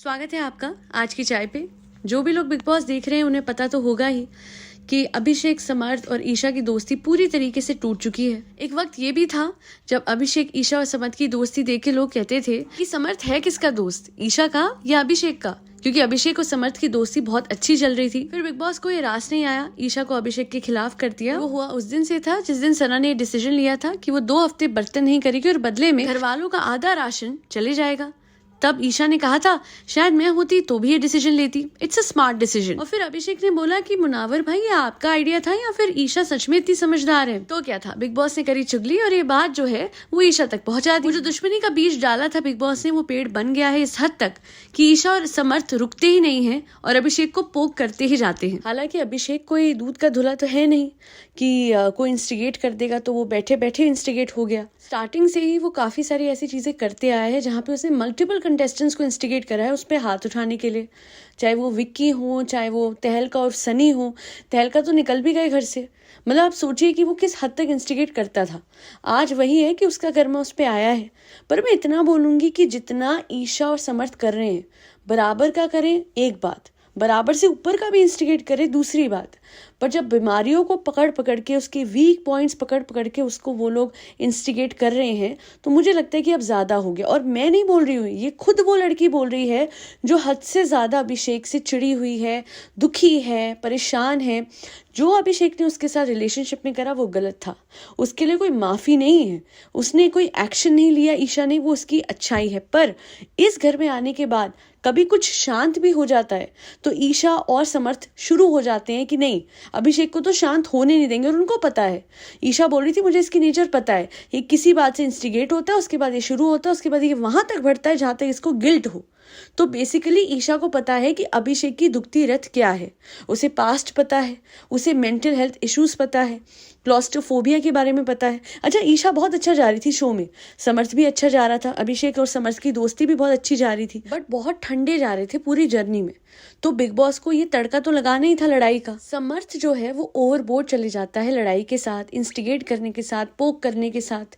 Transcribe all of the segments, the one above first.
स्वागत है आपका आज की चाय पे। जो भी लोग बिग बॉस देख रहे हैं उन्हें पता तो होगा ही कि अभिषेक, समर्थ और ईशा की दोस्ती पूरी तरीके से टूट चुकी है। एक वक्त ये भी था जब अभिषेक, ईशा और समर्थ की दोस्ती देख के लोग कहते थे कि समर्थ है किसका दोस्त, ईशा का या अभिषेक का, क्योंकि अभिषेक और समर्थ की दोस्ती बहुत अच्छी चल रही थी। फिर बिग बॉस को ये रास नहीं आया, ईशा को अभिषेक के खिलाफ कर दिया। वो हुआ उस दिन से था जिस दिन सना ने डिसीजन लिया था कि वो 2 हफ्ते बर्तन नहीं करेगी और बदले में घर वालों का आधा राशन चले जाएगा। तब ईशा ने कहा था शायद मैं होती तो भी ये डिसीजन लेती, इट्स अ स्मार्ट डिसीजन। और फिर अभिषेक ने बोला कि मुनावर भाई ये आपका आइडिया था या फिर ईशा सच में इतनी समझदार है। तो क्या था, बिग बॉस ने करी चुगली और ये बात जो है वो ईशा तक पहुंचा दी। वो जो दुश्मनी का बीज डाला था बिग बॉस ने, वो पेड़ बन गया है इस हद तक कि ईशा और समर्थ रुकते ही नहीं है और अभिषेक को पोक करते ही जाते हैं। हालांकि अभिषेक कोई दूध का धुला तो है नहीं कि कोई इंस्टिगेट कर देगा तो वो बैठे बैठे इंस्टिगेट हो गया। स्टार्टिंग से ही वो काफी सारी ऐसी चीजें करते आया है जहाँ पे उसने मल्टीपल कंटेस्टेंट्स को इंस्टिगेट करा है उस पे हाथ उठाने के लिए, चाहे वो विक्की हो, चाहे वो तहलका और सनी हो। तहलका तो निकल भी गए घर से। मतलब आप सोचिए कि वो किस हद तक इंस्टिगेट करता था। आज वही है कि उसका कर्मा उस पे आया है। पर मैं इतना बोलूंगी कि जितना ईशा और समर्थ कर रहे हैं बराबर का करें एक बात, बराबर से ऊपर का भी इंस्टिगेट करे दूसरी बात। पर जब बीमारियों को पकड़ पकड़ के, उसके वीक पॉइंट्स पकड़ पकड़ के उसको वो लोग इंस्टिगेट कर रहे हैं तो मुझे लगता है कि अब ज्यादा हो गया। और मैं नहीं बोल रही हूँ, ये खुद वो लड़की बोल रही है जो हद से ज्यादा अभिषेक से चिड़ी हुई है, दुखी है, परेशान है। जो अभिषेक ने उसके साथ रिलेशनशिप में करा वो गलत था, उसके लिए कोई माफी नहीं है, उसने कोई एक्शन नहीं लिया ईशा ने, वो उसकी अच्छाई है। पर इस घर में आने के बाद कभी कुछ शांत भी हो जाता है तो ईशा और समर्थ शुरू हो जाते हैं कि नहीं, अभिषेक को तो शांत होने नहीं देंगे। और उनको पता है, ईशा बोल रही थी मुझे इसकी नेचर पता है, ये किसी बात से इंस्टिगेट होता है, उसके बाद ये शुरू होता है, उसके बाद ये वहां तक बढ़ता है जहां तक इसको गिल्ट हो। तो बेसिकली ईशा को पता है कि अभिषेक की दुखती रत क्या है, उसे पास्ट पता है, उसे मेंटल हेल्थ इश्यूज पता है, क्लॉस्ट्रोफोबिया के बारे में पता है। अच्छा, ईशा बहुत अच्छा जा रही थी शो में, समर्थ भी अच्छा जा रहा था, अभिषेक और समर्थ की दोस्ती भी बहुत अच्छी जा रही थी, बट बहुत ठंडे जा रहे थे पूरी जर्नी में। तो बिग बॉस को ये तड़का तो लगाना ही था लड़ाई का। समर्थ जो है वो ओवरबोर्ड चले जाता है लड़ाई के साथ, इंस्टिगेट करने के साथ, पोक करने के साथ,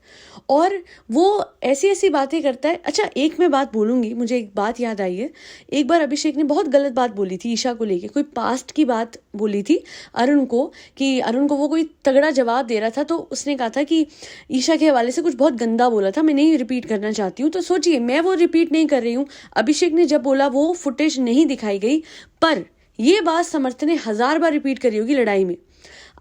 और वो ऐसी ऐसी बातें करता है। अच्छा, एक मैं बात बोलूंगी, मुझे एक बात याद आई है। एक बार अभिषेक ने बहुत गलत बात बोली थी ईशा को लेके, कोई पास्ट की बात बोली थी अरुण को, कि अरुण को वो कोई तगड़ा जवाब दे रहा था तो उसने कहा था कि ईशा के हवाले से कुछ बहुत गंदा बोला था, मैं नहीं रिपीट करना चाहती हूँ। तो सोचिए, मैं वो रिपीट नहीं कर रही हूँ, अभिषेक ने जब बोला वो फुटेज नहीं दिखाई गई, पर ये बात समर्थ ने 1000 बार रिपीट करी होगी लड़ाई में।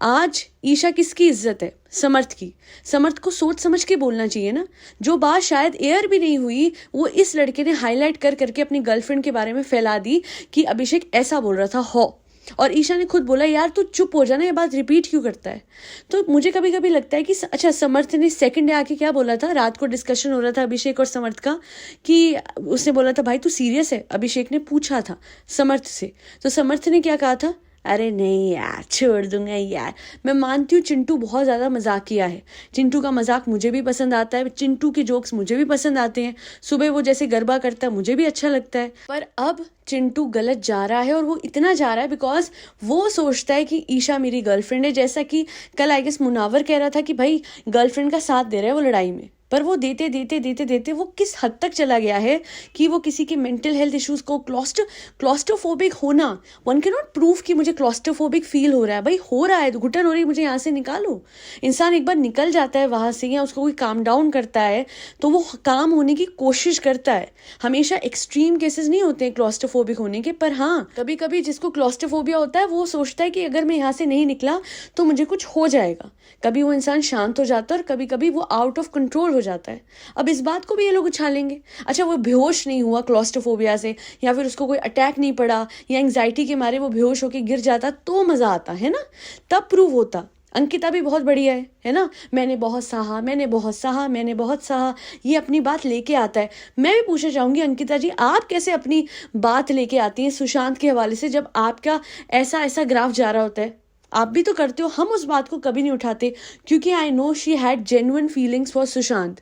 आज ईशा किसकी इज्जत है? समर्थ की। समर्थ को सोच समझ के बोलना चाहिए ना। जो बात शायद एयर भी नहीं हुई वो इस लड़के ने हाईलाइट कर करके अपनी गर्लफ्रेंड के बारे में फैला दी कि अभिषेक ऐसा बोल रहा था हो, और ईशा ने खुद बोला यार तू चुप हो जाना, ये बात रिपीट क्यों करता है। तो मुझे कभी कभी लगता है कि अच्छा, समर्थ ने सेकंड डे आके क्या बोला था, रात को डिस्कशन हो रहा था अभिषेक और समर्थ का, कि उसने बोला था भाई तू सीरियस है, अभिषेक ने पूछा था समर्थ से, तो समर्थ ने क्या कहा था, अरे नहीं यार छोड़ दूंगा यार। मैं मानती हूँ चिंटू बहुत ज्यादा मजाक किया है, चिंटू का मजाक मुझे भी पसंद आता है, चिंटू के जोक्स मुझे भी पसंद आते हैं, सुबह वो जैसे गरबा करता है मुझे भी अच्छा लगता है। पर अब चिंटू गलत जा रहा है, और वो इतना जा रहा है बिकॉज वो सोचता है कि ईशा मेरी गर्लफ्रेंड है। जैसा कि कल आई गेस मुनावर कह रहा था कि भाई गर्लफ्रेंड का साथ दे रहा है वो लड़ाई में, पर वो देते देते देते देते वो किस हद तक चला गया है कि वो किसी के मेंटल हेल्थ इश्यूज को, क्लॉस्ट्रोफोबिक होना, वन कैन नॉट प्रूव कि मुझे क्लॉस्ट्रोफोबिक फील हो रहा है। भाई हो रहा है, घुटन हो रही है, मुझे यहाँ से निकालो। इंसान एक बार निकल जाता है वहां से या उसको कोई काम डाउन करता है तो वो काम होने की कोशिश करता है। हमेशा एक्सट्रीम केसेस नहीं होते हैं क्लॉस्ट्रोफोबिक होने के, पर हाँ कभी कभी जिसको क्लॉस्ट्रोफोबिया होता है वो सोचता है कि अगर मैं यहाँ से नहीं निकला तो मुझे कुछ हो जाएगा। कभी वो इंसान शांत हो जाता है और कभी कभी वो आउट ऑफ कंट्रोल हो जाता है। अब इस बात को भी ये लोग उछालेंगे। अच्छा, वो बेहोश नहीं हुआ क्लॉस्ट्रोफोबिया से, या फिर उसको कोई अटैक नहीं पड़ा, या एंग्जाइटी के मारे वो बेहोश होकर गिर जाता तो मजा आता है ना, तब प्रूव होता। अंकिता भी बहुत बढ़िया है ना, मैंने बहुत सहा, मैंने बहुत सहा, मैंने बहुत सहा, ये अपनी बात लेके आता है। मैं भी पूछना चाहूंगी अंकिता जी, आप कैसे अपनी बात लेके आती हैं सुशांत के हवाले से, जब आपका ऐसा ऐसा ग्राफ जा रहा होता है? आप भी तो करते हो, हम उस बात को कभी नहीं उठाते क्योंकि I know she had genuine feelings for Sushant.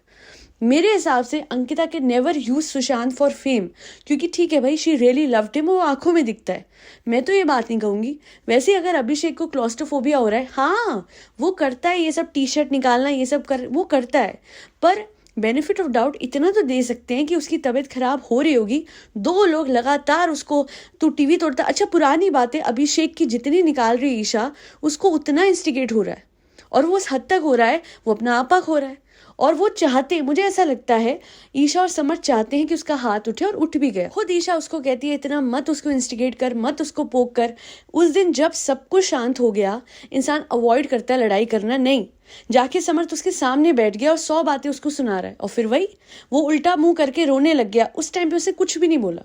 मेरे हिसाब से अंकिता के never use Sushant for fame, क्योंकि ठीक है भाई शी रियली लव्ड हिम, वो आंखों में दिखता है, मैं तो ये बात नहीं कहूंगी। वैसे अगर अभिषेक को क्लॉस्ट्रोफोबिया हो रहा है, हाँ वो करता है ये सब, टी शर्ट निकालना ये सब वो करता है, पर बेनिफिट ऑफ डाउट इतना तो दे सकते हैं कि उसकी तबीयत खराब हो रही होगी, 2 लोग लगातार उसको तू टीवी तोड़ता। अच्छा, पुरानी बातें अभिषेक की जितनी निकाल रही ईशा, उसको उतना इंस्टिगेट हो रहा है, और वो उस हद तक हो रहा है, वो अपना आपा खो रहा है। और वो चाहते, मुझे ऐसा लगता है ईशा और समर्थ चाहते हैं कि उसका हाथ उठे, और उठ भी गया। खुद ईशा उसको कहती है इतना मत उसको इंस्टिगेट कर, मत उसको पोक कर। उस दिन जब सब कुछ शांत हो गया, इंसान अवॉइड करता है लड़ाई करना, नहीं, जाके समर्थ उसके सामने बैठ गया और 100 बातें उसको सुना रहा है, और फिर वही वो उल्टा मुंह करके रोने लग गया। उस टाइम पे उसे कुछ भी नहीं बोला।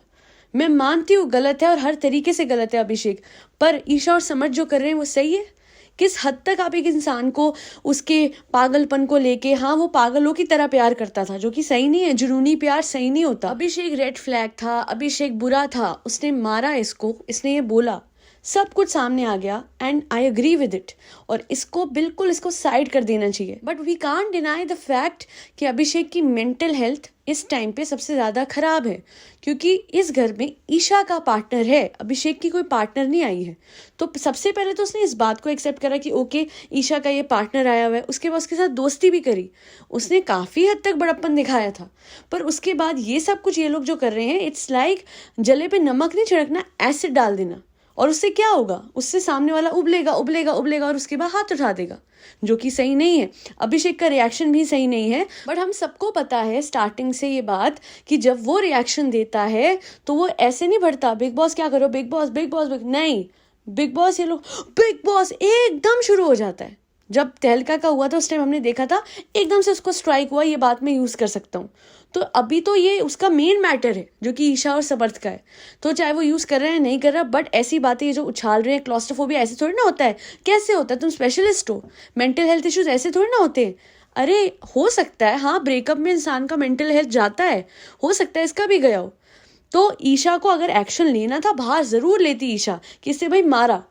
मैं मानती हूँ गलत है और हर तरीके से गलत है अभिषेक, पर ईशा और समर्थ जो कर रहे हैं वो सही है। किस हद तक आप एक इंसान को उसके पागलपन को लेके, हाँ वो पागलों की तरह प्यार करता था, जो कि सही नहीं है, जुनूनी प्यार सही नहीं होता। अभिषेक रेड फ्लैग था, अभिषेक बुरा था, उसने मारा इसको, इसने ये बोला, सब कुछ सामने आ गया, and I agree with it. और इसको बिल्कुल इसको साइड कर देना चाहिए। But we can't deny the fact कि अभिषेक की मेंटल हेल्थ इस टाइम पे सबसे ज़्यादा खराब है, क्योंकि इस घर में ईशा का पार्टनर है, अभिषेक की कोई पार्टनर नहीं आई है। तो सबसे पहले तो उसने इस बात को एक्सेप्ट करा कि ओके ईशा का ये पार्टनर आया हुआ है, उसके बाद उसके साथ दोस्ती भी करी, उसने काफ़ी हद तक बड़प्पन दिखाया था। पर उसके बाद ये सब कुछ ये लोग जो कर रहे हैं, इट्स लाइक जले पे नमक नहीं छिड़कना, एसिड डाल देना। और उससे क्या होगा, उससे सामने वाला उबलेगा उबलेगा उबलेगा और उसके बाद हाथ उठा देगा, जो कि सही नहीं है। अभिषेक का रिएक्शन भी सही नहीं है। बट हम सबको पता है स्टार्टिंग से ये बात कि जब वो रिएक्शन देता है तो वो ऐसे नहीं बढ़ता, बिग बॉस क्या करो, बिग बॉस बिग बॉस नहीं, बिग बॉस ये लोग बिग बॉस एकदम शुरू हो जाता है। जब तहलका का हुआ था उस टाइम हमने देखा था एकदम से उसको स्ट्राइक हुआ, ये बात मैं यूज़ कर सकता हूँ। तो अभी तो ये उसका मेन मैटर है जो कि ईशा और समर्थ का है, तो चाहे वो यूज़ कर रहे हैं नहीं कर रहा, बट ऐसी बातें ये जो उछाल रहे हैं, क्लॉस्ट्रोफोबिया ऐसे थोड़ी ना होता है। कैसे होता है, तुम स्पेशलिस्ट हो, मेंटल हेल्थ इश्यूज ऐसे थोड़ी ना होते हैं। अरे हो सकता है, हाँ ब्रेकअप में इंसान का मेंटल हेल्थ जाता है, हो सकता है इसका भी गया हो। तो ईशा को अगर एक्शन लेना था, बाहर ज़रूर लेती ईशा कि इससे भाई मारा,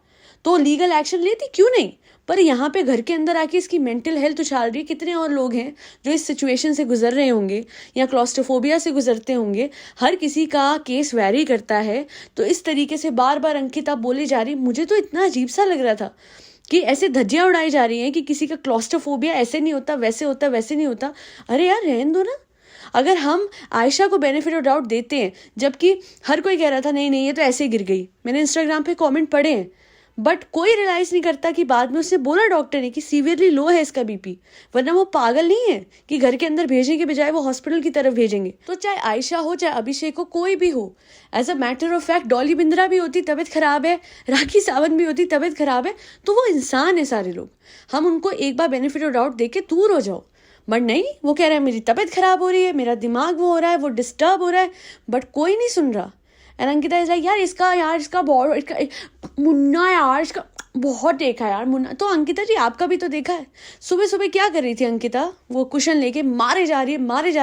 तो लीगल एक्शन लेती, क्यों नहीं। पर यहाँ पे घर के अंदर आके इसकी मेंटल हेल्थ उछाल रही है। कितने और लोग हैं जो इस सिचुएशन से गुजर रहे होंगे या क्लॉस्ट्रोफोबिया से गुजरते होंगे, हर किसी का केस वैरी करता है। तो इस तरीके से बार बार अंकिता बोली जा रही, मुझे तो इतना अजीब सा लग रहा था कि ऐसे धज्जियां उड़ाई जा रही हैं कि किसी का क्लॉस्ट्रोफोबिया ऐसे नहीं होता, वैसे होता, वैसे नहीं होता। अरे यार रहने दो ना। अगर हम आयशा को बेनिफिट ऑफ डाउट देते हैं, जबकि हर कोई कह रहा था नहीं नहीं ये तो ऐसे ही गिर गई, मैंने इंस्टाग्राम पे कमेंट पढ़े हैं, बट कोई रियलाइज नहीं करता कि बाद में उससे बोला डॉक्टर ने कि सीवियरली लो है इसका बीपी, वरना वो पागल नहीं है कि घर के अंदर भेजने के बजाय वो हॉस्पिटल की तरफ भेजेंगे। तो चाहे आयशा हो चाहे अभिषेक हो, कोई भी हो, as a matter of fact Dolly Bindra भी होती तबीयत खराब है, राखी सावंत भी होती तबीयत खराब है, तो वो इंसान है सारे लोग। हम उनको एक बार बेनिफिट ऑफ डाउट दे के दूर हो जाओ, बट नहीं, वो कह रहे हैं मेरी तबीयत खराब हो रही है, मेरा दिमाग वो हो रहा है, वो डिस्टर्ब हो रहा है, बट कोई नहीं सुन रहा। एंड अंकिता इज लाइक यार इसका बहुत, इसका मुन्ना यार, इसका बहुत देखा यार मुन्ना। तो अंकिता जी आपका भी तो देखा है। सुबह सुबह क्या कर रही थी अंकिता, वो कुशन लेके मारे जा रही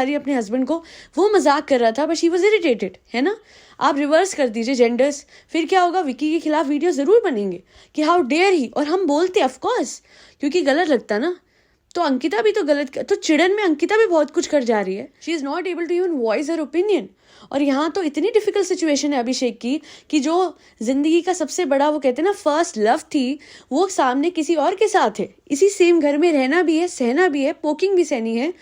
है अपने हस्बैंड को। वो मजाक कर रहा था बट शी वॉज इरिटेटेड, है ना। आप रिवर्स कर दीजिए जेंडर्स, फिर क्या होगा, विकी के खिलाफ वीडियो जरूर बनेंगे कि हाउ डेयर ही, और हम बोलते ऑफकोर्स क्योंकि गलत लगता ना। तो अंकिता भी तो गलत, तो चिड़न में अंकिता भी बहुत कुछ कर जा रही है। She is not able to even voice her opinion. और यहाँ तो इतनी डिफिकल्ट सिचुएशन है अभिषेक की कि जो जिंदगी का सबसे बड़ा, वो कहते हैं ना फर्स्ट लव थी, वो सामने किसी और के साथ है। इसी सेम घर में रहना भी है, सहना भी है, पोकिंग भी सहनी है।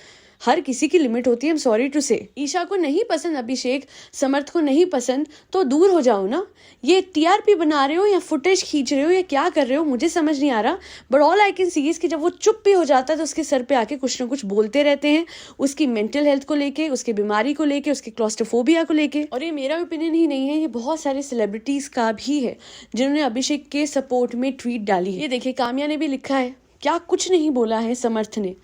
हर किसी की लिमिट होती है, आई एम सॉरी टू से। ईशा को नहीं पसंद अभिषेक, समर्थ को नहीं पसंद, तो दूर हो जाओ ना। ये टीआरपी बना रहे हो या फुटेज खींच रहे हो या क्या कर रहे हो, मुझे समझ नहीं आ रहा। But all I can see is कि जब वो चुप भी हो जाता है तो उसके सर पे आके कुछ ना कुछ बोलते रहते हैं, उसकी मेंटल हेल्थ को लेके, उसकी बीमारी को लेके, उसकी क्लॉस्ट्रोफोबिया को लेके। और ये मेरा ओपिनियन ही नहीं है, ये बहुत सारे सेलिब्रिटीज का भी है जिन्होंने अभिषेक के सपोर्ट में ट्वीट डाली है। ये देखिए काम्या ने भी लिखा है, क्या कुछ नहीं बोला है समर्थ ने,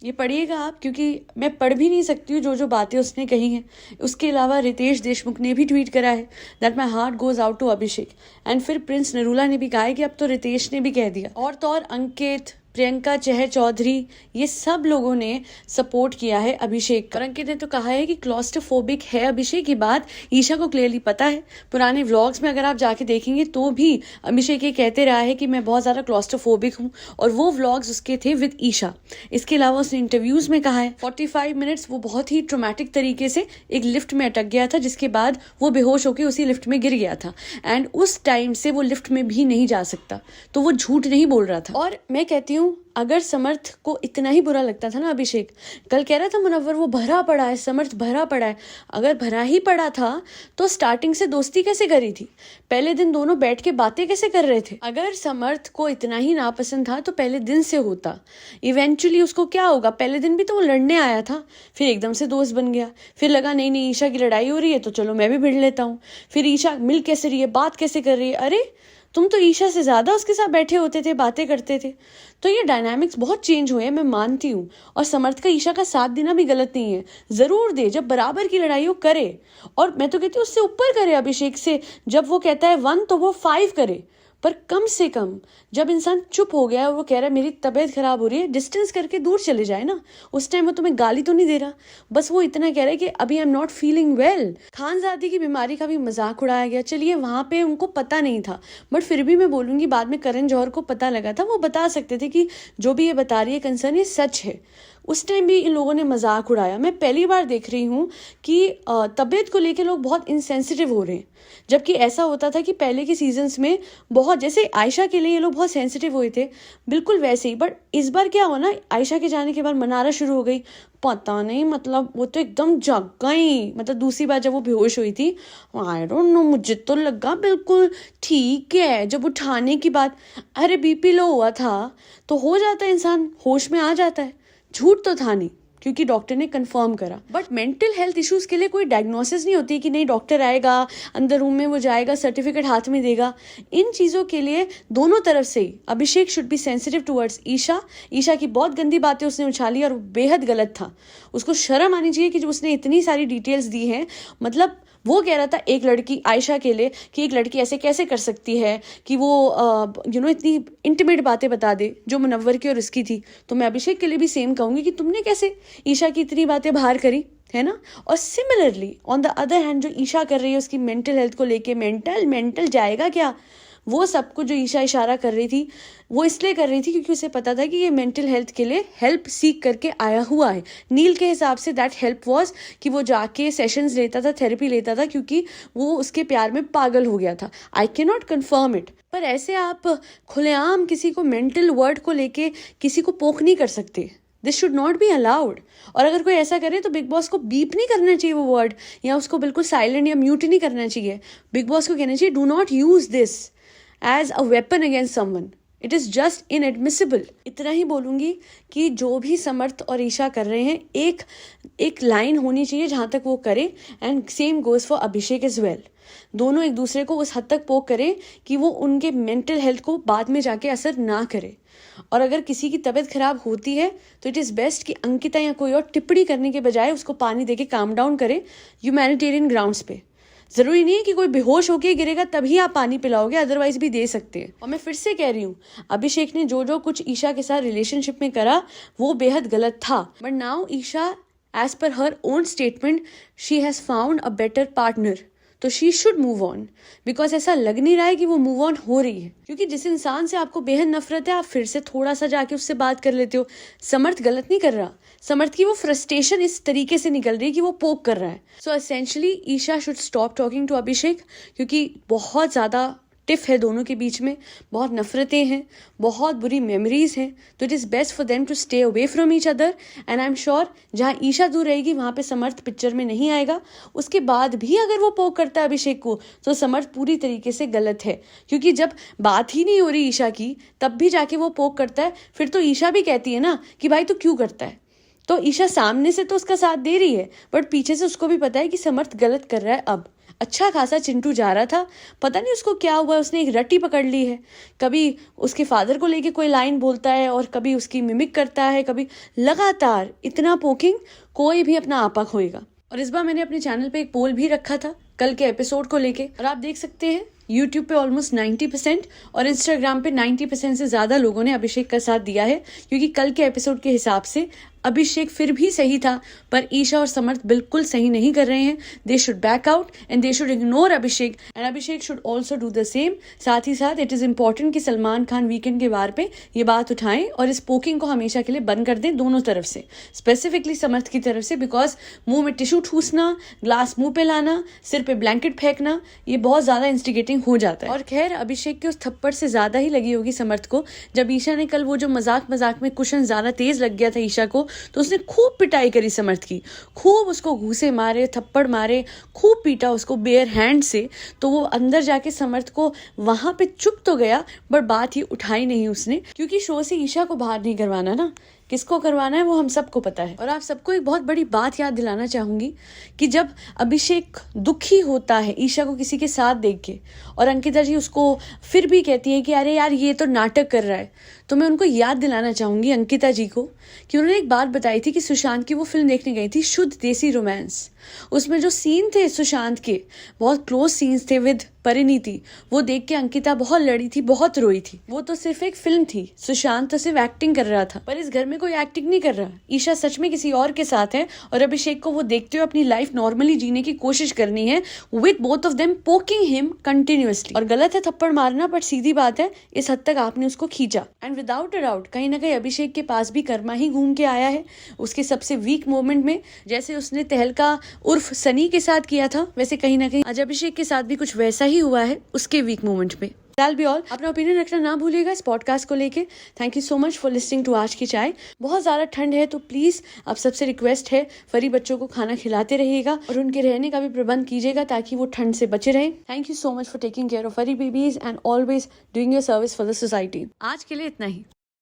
ये पढ़िएगा आप, क्योंकि मैं पढ़ भी नहीं सकती हूँ जो जो बातें उसने कही हैं। उसके अलावा रितेश देशमुख ने भी ट्वीट करा है that my heart goes out to Abhishek. And फिर प्रिंस नरूला ने भी कहा है कि अब तो रितेश ने भी कह दिया। और तो और अंकित, प्रियंका चहर चौधरी, ये सब लोगों ने सपोर्ट किया है अभिषेक का। अंकित ने तो कहा है कि क्लॉस्ट्रोफोबिक है अभिषेक, ये बात ईशा को क्लियरली पता है। पुराने व्लॉग्स में अगर आप जाके देखेंगे तो भी अभिषेक ये कहते रहा है कि मैं बहुत ज़्यादा क्लॉस्ट्रोफोबिक हूँ, और वो व्लॉग्स उसके थे विद ईशा। इसके अलावा उसने इंटरव्यूज़ में कहा है 45 मिनट्स वो बहुत ही ट्रोमैटिक तरीके से एक लिफ्ट में अटक गया था, जिसके बाद वो बेहोश होकर उसी लिफ्ट में गिर गया था, एंड उस टाइम से वो लिफ्ट में भी नहीं जा सकता, तो वो झूठ नहीं बोल रहा था। और मैं कहती हूँ हूँ, अगर समर्थ को इतना ही बुरा लगता था ना अभिषेक, कल कह रहा था मुनव्वर वो भरा पड़ा है, समर्थ भरा पड़ा है, अगर भरा ही पड़ा था तो स्टार्टिंग से दोस्ती कैसे करी थी? पहले दिन दोनों बैठ के बातें कैसे कर रहे थे? अगर समर्थ को इतना ही नापसंद था तो पहले दिन से होता। इवेंचुअली उसको क्या होगा, पहले दिन भी तो वो लड़ने आया था, फिर एकदम से दोस्त बन गया, फिर लगा नहीं नहीं ईशा की लड़ाई हो रही है तो चलो मैं भी भिड़ लेता हूँ, फिर ईशा मिल कैसे रही है, बात कैसे कर रही है, अरे तुम तो ईशा से ज्यादा उसके साथ बैठे होते थे, बातें करते थे। तो ये डायनामिक्स बहुत चेंज हुए हैं, मैं मानती हूँ। और समर्थ का ईशा का साथ देना भी गलत नहीं है, जरूर दे, जब बराबर की लड़ाई हो करे, और मैं तो कहती हूँ उससे ऊपर करे अभिषेक से। जब वो कहता है 1 तो वो 5 करे, पर कम से कम जब इंसान चुप हो गया और वो कह रहा है मेरी तबीयत खराब हो रही है, डिस्टेंस करके दूर चले जाए ना। उस टाइम वो तुम्हें गाली तो नहीं दे रहा, बस वो इतना कह रहा है कि अभी I am not feeling well. Khanzaadi की बीमारी का भी मजाक उड़ाया गया, चलिए वहां पे उनको पता नहीं था, बट फिर भी मैं बोलूंगी बाद में करण जौहर को पता लगा था, वो बता सकते थे कि जो भी ये बता रही है कंसर्न ये सच है। उस टाइम भी इन लोगों ने मजाक उड़ाया। मैं पहली बार देख रही हूँ कि तबीयत को लेके लोग बहुत इंसेंसिटिव हो रहे हैं, जबकि ऐसा होता था कि पहले के सीजन्स में बहुत, जैसे आयशा के लिए ये लोग बहुत सेंसिटिव हुए थे, बिल्कुल वैसे ही। बट इस बार क्या हुआ ना, आयशा के जाने के बाद मनारा शुरू हो गई, पता नहीं मतलब वो तो एकदम जग गई। मतलब दूसरी बार जब वो बेहोश हुई थी, आई डोंट नो, मुझे तो लगा बिल्कुल ठीक है। जब उठाने की बात, अरे बीपी लो हुआ था तो हो जाता है, इंसान होश में आ जाता है, झूठ तो था नहीं क्योंकि डॉक्टर ने कंफर्म करा। बट मेंटल हेल्थ इश्यूज के लिए कोई डायग्नोसिस नहीं होती कि नहीं डॉक्टर आएगा अंदर रूम में, वो जाएगा सर्टिफिकेट हाथ में देगा। इन चीज़ों के लिए दोनों तरफ से ही Abhishek should be sensitive towards Isha. Isha की बहुत गंदी बातें उसने उछाली और बेहद गलत था, उसको शर्म आनी चाहिए कि जो उसने इतनी सारी डिटेल्स दी हैं। मतलब वो कह रहा था एक लड़की, आयशा के लिए, कि एक लड़की ऐसे कैसे कर सकती है कि वो इतनी इंटीमेट बातें बता दे जो मुनव्वर की और उसकी थी। तो मैं अभिषेक के लिए भी सेम कहूंगी कि तुमने कैसे ईशा की इतनी बातें बाहर करी, है ना। और similarly on the other hand जो ईशा कर रही है उसकी मेंटल हेल्थ को लेके, मेंटल जाएगा क्या, वो सब कुछ जो ईशा इशारा कर रही थी वो इसलिए कर रही थी क्योंकि उसे पता था कि ये मेंटल हेल्थ के लिए हेल्प सीख करके आया हुआ है। नील के हिसाब से दैट हेल्प वाज कि वो जाके सेशंस लेता था, थेरेपी लेता था, क्योंकि वो उसके प्यार में पागल हो गया था। I can not confirm it, पर ऐसे आप खुलेआम किसी को मेंटल वर्ड को लेके किसी को पोक नहीं कर सकते। This should not be allowed. और अगर कोई ऐसा करे तो बिग बॉस को बीप नहीं करना चाहिए वो वर्ड, या उसको बिल्कुल साइलेंट या म्यूट नहीं करना चाहिए। बिग बॉस को कहना चाहिए do not use this as a weapon against someone. It is just inadmissible. इतना ही बोलूंगी कि जो भी समर्थ और ईशा कर रहे हैं, एक लाइन होनी चाहिए जहां तक वो करे, and same goes for Abhishek as well. दोनों एक दूसरे को उस हद तक पोक करें कि वो उनके मेंटल हेल्थ को बाद में जाके असर ना करे। और अगर किसी की तबीयत खराब होती है तो इट इज़ बेस्ट कि अंकिता या कोई और टिप्पणी करने के बजाय उसको पानी देके काम डाउन करे, ह्यूमैनिटेरियन ग्राउंड्स पे। जरूरी नहीं है कि कोई बेहोश होके गिरेगा तभी आप पानी पिलाओगे, अदरवाइज भी दे सकते हैं। और मैं फिर से कह रही हूँ, अभिषेक ने जो कुछ ईशा के साथ रिलेशनशिप में करा वो बेहद गलत था। But now Isha, as per her own statement, she has found a better partner, तो she should move on. Because ऐसा लग नहीं रहा है कि वो मूव ऑन हो रही है, क्योंकि जिस इंसान से आपको बेहद नफरत है आप फिर से थोड़ा सा जाके उससे बात कर लेते हो। समर्थ गलत नहीं कर रहा, समर्थ की वो फ्रस्ट्रेशन इस तरीके से निकल रही है कि वो पोक कर रहा है। So essentially Isha should stop talking to Abhishek, क्योंकि बहुत ज़्यादा टिफ है दोनों के बीच में, बहुत नफरतें हैं, बहुत बुरी मेमोरीज हैं। तो it is best for them to stay away from each other. And I am sure जहाँ ईशा दूर रहेगी वहाँ पे समर्थ पिक्चर में नहीं आएगा। उसके बाद भी अगर वो पोक करता है अभिषेक को तो समर्थ पूरी तरीके से गलत है, क्योंकि जब बात ही नहीं हो रही ईशा की तब भी जाके वो पोक करता है, फिर तो ईशा भी कहती है ना कि भाई तू क्यों करता है। तो ईशा सामने से तो उसका साथ दे रही है, बट पीछे से उसको भी पता है कि समर्थ गलत कर रहा है। अब अच्छा खासा चिंटू जा रहा था, पता नहीं उसको क्या हुआ, उसने एक रट्टी पकड़ ली है। कभी उसके फादर को लेके कोई लाइन बोलता है और कभी उसकी मिमिक करता है, कभी लगातार इतना पोकिंग, कोई भी अपना आपा खोएगा। और इस बार मैंने अपने चैनल पे एक पोल भी रखा था कल के एपिसोड को लेके, और आप देख सकते हैं यूट्यूब पे ऑलमोस्ट 90% और इंस्टाग्राम पे 90% से ज़्यादा लोगों ने अभिषेक का साथ दिया है, क्योंकि कल के एपिसोड के हिसाब से अभिषेक फिर भी सही था, पर ईशा और समर्थ बिल्कुल सही नहीं कर रहे हैं। They should back out and they should ignore Abhishek and Abhishek should also do the same. साथ ही साथ इट इज इंपॉर्टेंट कि सलमान खान वीकेंड के वार पे ये बात उठाएं और इस पोकिंग को हमेशा के लिए बंद कर दें दोनों तरफ से, स्पेसिफिकली समर्थ की तरफ से, बिकॉज मुंह में टिश्यू ठूसना, ग्लास मुंह पे लाना, सिर पे ब्लैंकेट फेंकना, ये बहुत ज्यादा इंस्टिगेटिंग हो जाता है। और खैर अभिषेक के उस थप्पड़ से ज्यादा ही लगी होगी समर्थ को। जब ईशा ने कल वो जो मजाक में कुशन ज्यादा तेज लग गया था ईशा को, तो उसने खूब पिटाई करी समर्थ की, खूब उसको घूसे मारे, थप्पड़ मारे, खूब पीटा उसको बेयर हैंड से। तो वो अंदर जाके समर्थ को वहां पे चुप तो गया, बट बात ही उठाई नहीं उसने, क्योंकि शो से ईशा को बाहर नहीं करवाना ना, किसको करवाना है वो हम सबको पता है। और आप सबको एक बहुत बड़ी बात याद दिलाना चाहूंगी कि जब अभिषेक दुखी होता है ईशा को किसी के साथ देख के, और अंकिता जी उसको फिर भी कहती है कि अरे यार ये तो नाटक कर रहा है, तो मैं उनको याद दिलाना चाहूंगी अंकिता जी को कि उन्होंने एक बात बताई थी कि सुशांत की वो फिल्म देखने गई थी शुद्ध देसी रोमांस। उसमें जो सीन थे सुशांत के, बहुत क्लोज सीन्स थे विद परिणीति, वो देख के अंकिता बहुत लड़ी थी, बहुत रोई थी। वो तो सिर्फ एक फिल्म थी, सुशांत तो सिर्फ एक्टिंग कर रहा था, पर इस घर में कोई एक्टिंग नहीं कर रहा। ईशा सच में किसी और के साथ है और अभिषेक को वो देखते हुए अपनी लाइफ नॉर्मली जीने की कोशिश करनी है, with both of them poking him continuously. और गलत है थप्पड़ मारना, पर सीधी बात है इस हद तक आपने उसको खींचा। एंड विदाउट अ डाउट कहीं ना कहीं अभिषेक के पास भी कर्मा ही घूम के आया है उसके सबसे वीक मोमेंट में। जैसे उसने तहलका उर्फ सनी के साथ किया था, वैसे कहीं ना कहीं आज अभिषेक के साथ भी कुछ वैसा ही हुआ है उसके वीक मोमेंट में। That'll be all। अपना ओपिनियन रखना ना भूलिएगा इस पॉडकास्ट को लेके। Thank you so much for listening to आज की चाय। बहुत ज़्यादा ठंड है, तो प्लीज़ आप सबसे रिक्वेस्ट है फरी बच्चों को खाना खिलाते रहिएगा और उनके रहने का भी प्रबंध कीजिएगा ताकि वो ठंड से बचे रहें। Thank you so much for taking care of furry babies and always doing your service for the society. आज के लिए इतना ही।